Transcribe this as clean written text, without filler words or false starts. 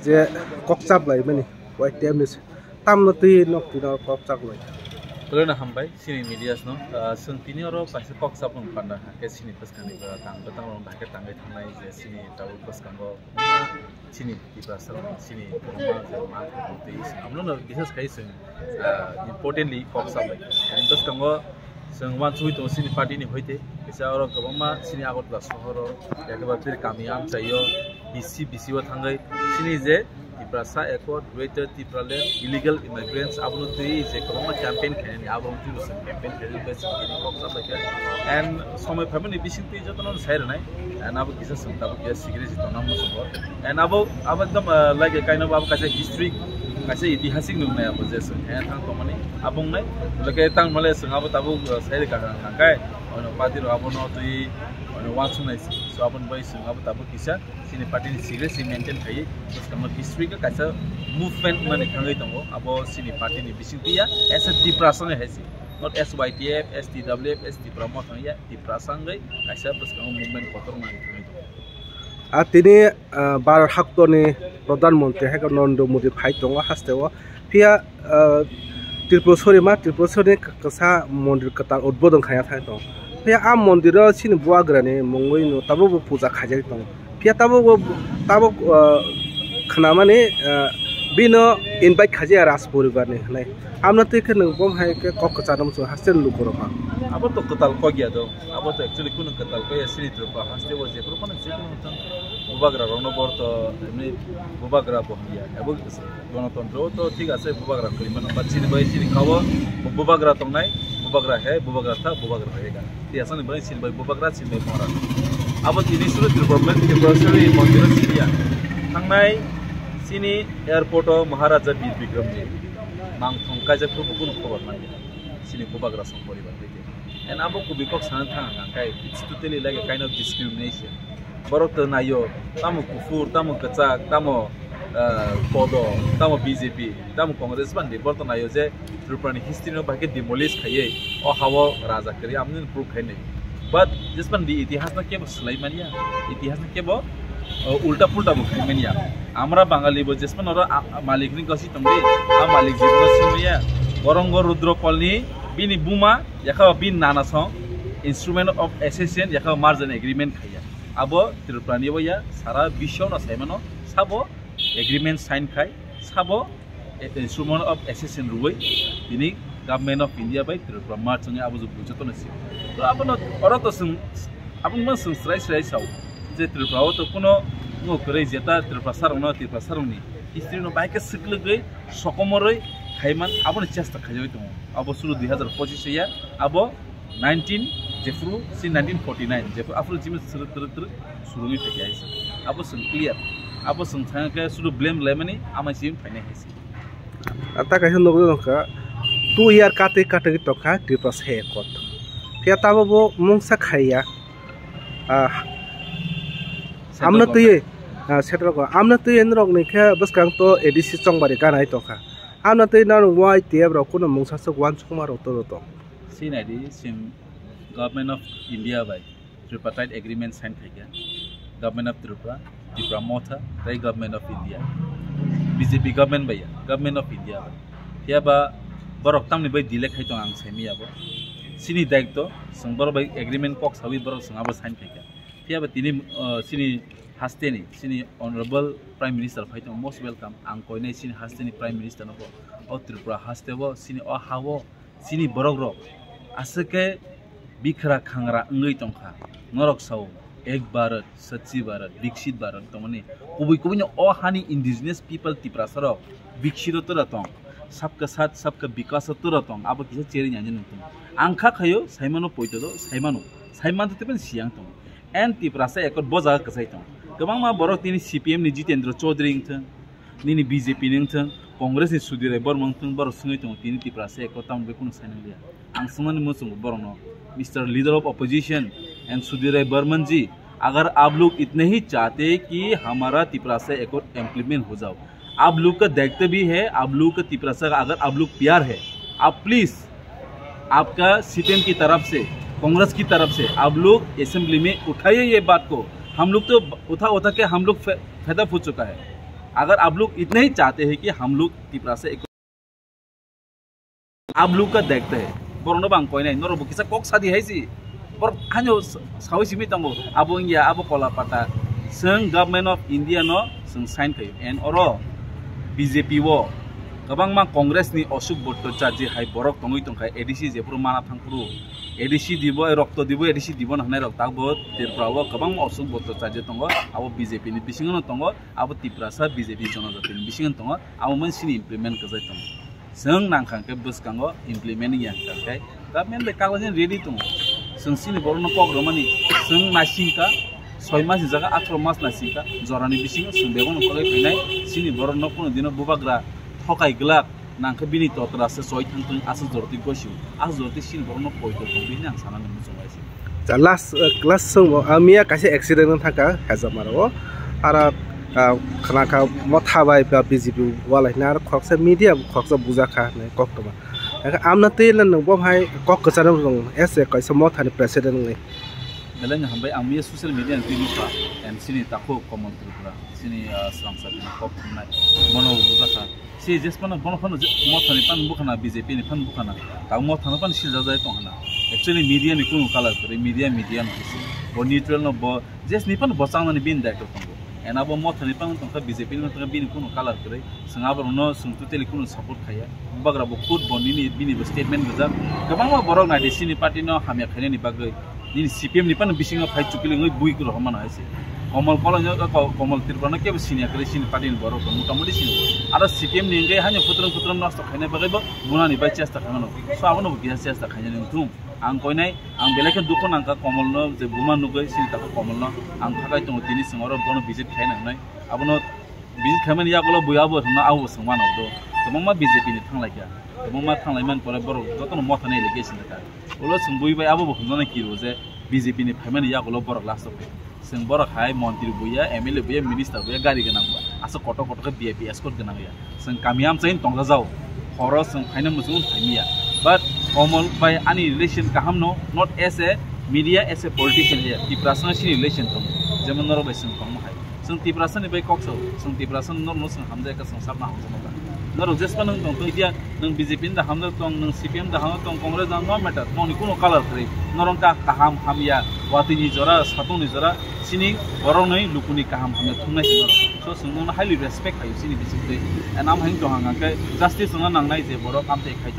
जे कक्साब लाई money white टेमनिस तामनो ती नक तिना कक्साब लाई Pernah hambai sini media sno sentini oro pasir koksa pun pandang ke sini pas kami tang betang orang bahkan tanggai tangai je sini tahu pas kanggo sini di pasar sini rumah rumah seperti ini. Amno no bisa sekali sing importantly koksa bai. Pas kanggo sing wan chui to sini party ni hoite bisa oro kabama sini agot la sohoro ekbar fir kami am chayo bisi wa thangai sini je Tiprasa Accord Greater Tipraland Illegal Immigrants abunu tui je kabama campaign khani abung tu campaign khani bes ini koksa bai and somai family bising ti jotonon sair nai and abu kisa santa abu kisa secret tonam mo and abu ekdam like a kind of abu kaisa history kaisa itihasik nungnai abu je sung and thang tomani abung nai leke tang male sung abu tabu sair ka kai ono patir abu no tui ono watchung nai so abun bai sung abu tabu kisa sini party ni secret si maintain khai terus kamu history ka kaisa movement mane thangai tongo abo sini party ni bising tia as a Tiprasa ne hesi not SYTF STWF STPRAMO thangya Tiprasa ngai kaisa terus kamu movement kotor mane thangai tongo atini bar hakto ni pradhan mantri ha Narendra Modi phai tongo hastewa pia Tripurasori kasa mondir kata udbodon khaya thai tong pia am mondir sini buagra ni mongoi no tabo puja khajai tong pia tabo khanamane bino invite khaje ras poribar ni nai amna te ke nang bom hai ke kok chanam so hastel lu koroma abo to katal ko gya do abo to actually kun katal ko yasini trupa haste wo je pro pana je kun tan bubagra rono bor to emni bubagra bohia abo গণতন্ত্র তো ঠিক আছে বুবাগরা করিমান বাচ্চিনি by চিনি খাবো বুবাগরা তো নাই বুবাগরা হে বুবাগরা থা বুবাগরা रहेगा यासने बाय चिनि बाय बुबागरा चिनि बाय मोरा अब दिनै सुरु गभर्नमेन्ट टेम्परेरी मन्दिर सिरिया थांनाय सिनि एयारपोर्ट महाराजा वीर विक्रमनि मांगथं काजखौ बुकुन खबर माने सिनि बुबागरा संपरिबार दैते एन अब कुबिकक सान थांगा काय it's totally like a kind of discrimination बरक नायो तामु कुफुर तामु कचाक तामु Podo, tamo BJP, tamo Congress bandi, borto na yoje, Tripurani history no bahkan demolish khaye, oh hawa raja kari, amne proof khaye nahi. But just bandi itihas na kebo selai mania, itihas na kebo ulta pulta bukhay mania. Amra Bangali bo just ora malik ni kasi tumbe, malik jibna sumriya, Borongo Rudro Colony, bini buma, yakha bin nana song, instrument of accession, yakha margin agreement khaye. Abo Tripurani bo ya, sara bisho na saimano, sabo agreement sign khai sabo instrument of accession ruwai ini government of India by Tripura marching abu bujoto nasi to apono oro to sung apun man sung srai sau je Tripura to kuno ngo kore jeta Tripura sarong ni istri no baike siklegai sokomoroi khaiman apon chesta khajoi to abo suru 2025 ya abo 19 jefru si 1949 jefru afro jim suru ni theki aise abo sung clear abo sengthang ke sudah blame lemani ama sim fine hesi ata kaisa nogo ka 2 year kate to ka Tripura he kot pia tabo bo mungsa khaya amna tuye setro ko amna tuye nrok ni kha bas kang to ADC chongbari ka nai to ka amna tuye na wai te bro kuno mungsa so wan choma ro to sinadi sim government of India by tripartite agreement sign thaiga government of Tripura Motha, the government of India, BJP government by government of India. Tiaba borok tam ni by delay khai to ang semi abo. Sini daik to sang borok by agreement box hawi borok sang abo sign thaiga. Tiaba tini sini hasteni sini honorable prime minister khai to most welcome ang koi nei sini hasteni prime minister no o Tripura hastebo sini o hawo sini borok ro asake bikhra khangra ngai tongkha norok sau एक भारत सच्ची भारत विकसित भारत तो मने कोई न हानि indigenous people Tiprasaro विकसित तो रहता सबका साथ सबका विकास तो रहता अब किसी चेरी जाने नहीं आंखा खायो साइमानो पोइतो दो साइमान तो तेपन सियांग तो एन Tiprasa एक और बहुत जगह कसाई तो कबांग मां बरोक तिनी CPM नि जितेंद्र चौधरी थ निनी BJP नि थ कांग्रेस नि सुधीर बर्मन थ बरो संगै तो तिनी Tiprasa एक और ताम बेकुन साइन लिया आं समन मुसुम बरोनो mister leader of opposition and Sudhir Barman ji अगर आप लोग इतने ही चाहते कि हमारा Tiprasa एक इम्प्लीमेंट हो जाओ आप लोग का दायित्व भी है आप लोग का Tiprasa अगर आप लोग प्यार है आप प्लीज आपका CPM की तरफ से कांग्रेस की तरफ से आप लोग असेंबली में उठाइए ये बात को हम लोग तो उठा उठा के हम लोग फेड अप हो चुका है। अगर आप लोग इतने ही चाहते हैं कि हम लोग त्रिपुरा से आप लोग का देखते हैं बरोनो बांग कोई नहीं नोरो किसा कोक सादी है सी पर हन्यो सावि सिमी तंगो अब इंडिया अब कोलापाता संग गवर्नमेंट ऑफ इंडिया नो संग साइन कयो एन ओरो बीजेपी वो गोबां मा कांग्रेस नि अशोक भट्टाचार्य हाय बरक तंगै तंखाय एडीसी जेपुर माना थांपुरु एडीसी दिबो रक्त दिबो एडीसी दिबो हनाय रक ताबो त्रिपुराव गोबां अशोक भट्टाचार्य तंगो अब बीजेपी नि बिसिंगनो तंगो अब त्रिपुरा सा बीजेपी जनजाति नि बिसिंगनो तंगो अब मोनसिनि इमप्लिमेंट कजाय तंगो जों नांखांके बसकांगो इमप्लिमेंट या थाखाय गवर्नमेंट बे कागजन रेडी तंगो जों सिनि बरनो पग्रमानि जों नासिंका 6 मास जागा 18 मास नासिंका जरानि बिसिंगो जों बेगोन कले फैनाय सिनि बरनो कोनो दिनो बुबाग्रा थकाय ग्लाक नांखो बिनि ततरासो सय थांथों आसो जरति गसिउ आसो जरति सिन बरनो पयतो बिनि आं सानानै मुजोंलायसि जा लास्ट क्लास संग आमिया कासे एक्सिडेंट थाका हेजामारो आरो खानाका मथाबाय बा बीजेपी वालायना आरो खक्सा मीडिया खक्सा बुजाखा ने कक्तमा आमना तेलन नबो भाई कक कचारम दं एसे कैसे मथानि प्रेसिडेंट ने मेलन हमबाय आमिया सोशल मीडिया निफा एम सिनि ताखो कमन त्रिपुरा सिनि सांसद कक नाय मनो बुजाखा सि जेसपन बनफन मथानि पान बुखाना बीजेपी नि पान बुखाना ता मथानो पान सिजा जाय तंहाना एक्चुअली मीडिया नि कुनु कालार करे मीडिया न बो न्यूट्रल न बो जेस नि पान बचांगनि बिन डाक्टर तंगो एनाबो मथानि पान तंखा बीजेपी नि तंखा बिन कुनु कालार करे संगाबो न संतु तेलि कुनु सपोर्ट खाया बाग्राबो खुद बनिनि बिनि स्टेटमेंट गजा गोबां बरक ना डिसिनि पार्टी न हामिया खायनि बागै नि सीपीएम नि पान बिसिंग फाइ चुकिलिङै बुइ गरो हमना हायसे कमल कलेज कमल त्रिपुरा केबो सिनिया करे सिनि पार्टी नि बरक मोटामोटी सिनि आरो सीपीएम नि गै हानि फुत्रम नष्ट खायनाय बागैबो बुनानि बाय चेष्टा खालामनो सो आबनो गिया चेष्टा खायनाय नंथुम आं कोइनाय आं बेलेके दुखु नांका कमल न जे बुमा नुगै सिनि ताको कमल न आं थाखाय दङ दिनि सिङाव बनो भिजिट खायनाय आबनो भिजिट खायमान यागलो बुयाबो न आउ संमानो दो गोबां बीजेपी नि थांलायका गोबां थांलायमान परे बरक जतन मथानै लेगेसिन था ओलो संबुइ बाय आबो हमजानाय किरो जे बीजेपी नि फायमान यागलो बरक लास्ट जों बरक हाय मन्त्री बुया एमएलए बुया मिनिस्टार बुया गारि गोनां आसो कट के बीआईपी एस्कर्ट गोनां या जों कामियाम चाहिँ तंगाजाव खरस जों फायना मुजुं थामिया बाट कमल बाय आनी रिलेशन काहाम no not as a media as a politician here त्रिपुरासन सिनि रिलेशन दं जेमन नरो बाय जों कम हाय जों त्रिपुरासन बाय कक्सौ जों त्रिपुरासन नर जों हामजाय का संसारना हामजानो नरो जेसपन नों दं इदिया नों बीजेपी दा हामजा दं नों सीपीएम दा हामजा दं कांग्रेस दा नो मैटर नोंनि कुनो कालार करे नरं का काहाम हामिया वातिनि जरा सातुनि जरा सिनि बरनै लुकुनि काहाम हामिया थुंनाय नरो सो जों हाइली रेसपेक्ट हायो सिनि बिसिदै एन्ड आम हाइन दं हांगा जस्टिस न नांनाय जे बर कामते खाय